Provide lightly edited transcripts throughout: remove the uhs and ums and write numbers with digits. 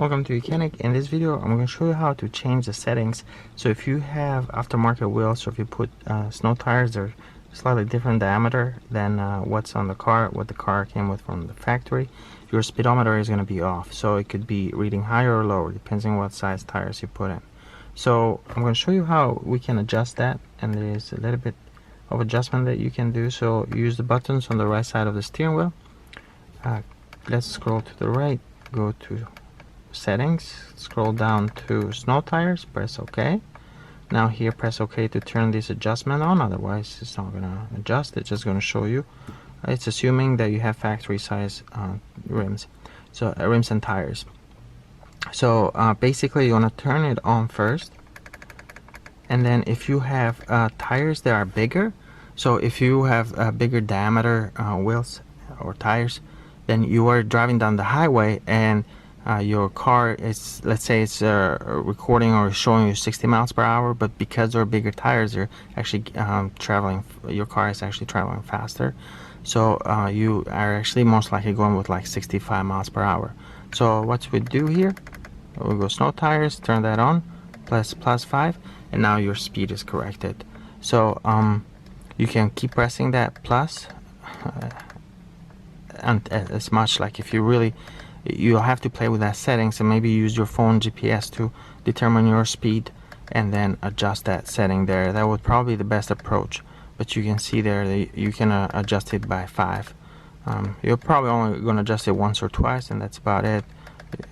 Welcome to YOUCANIC. In this video I'm going to show you how to change the settings. So if you have aftermarket wheels, or if you put snow tires, they're slightly different diameter than what's on the car, what the car came with from the factory, your speedometer is going to be off. So it could be reading higher or lower depending on what size tires you put in. So I'm going to show you how we can adjust that, and there's a little bit of adjustment that you can do. So use the buttons on the right side of the steering wheel. Let's scroll to the right, go to settings, scroll down to snow tires, press OK. Now here press OK to turn this adjustment on, otherwise it's not going to adjust, it's just going to show you. It's assuming that you have factory size rims, so rims and tires. So basically you want to turn it on first, and then if you have tires that are bigger, so if you have bigger diameter wheels or tires, then you are driving down the highway and your car is, let's say it's recording or showing you 60 miles per hour, but because there are bigger tires, they're actually your car is actually traveling faster. So you are actually most likely going with like 65 miles per hour. So what we do here, we'll go snow tires, turn that on, +5, and now your speed is corrected. So you can keep pressing that plus and as much, like if you really, you'll have to play with that settings and maybe use your phone GPS to determine your speed and then adjust that setting there. That would probably be the best approach, but you can see there that you can adjust it by 5. You're probably only going to adjust it once or twice, and that's about it.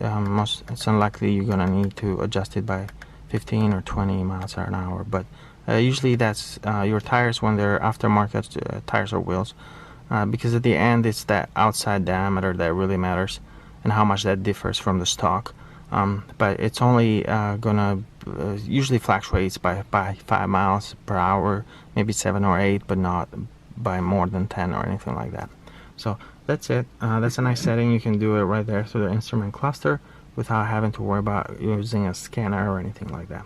It's unlikely you're going to need to adjust it by 15 or 20 miles an hour, but usually that's your tires when they're aftermarket tires or wheels, because at the end it's that outside diameter that really matters and how much that differs from the stock. But it's only gonna usually fluctuates by 5 miles per hour, maybe 7 or 8, but not by more than 10 or anything like that. So that's it. That's a nice setting. You can do it right there through the instrument cluster without having to worry about using a scanner or anything like that.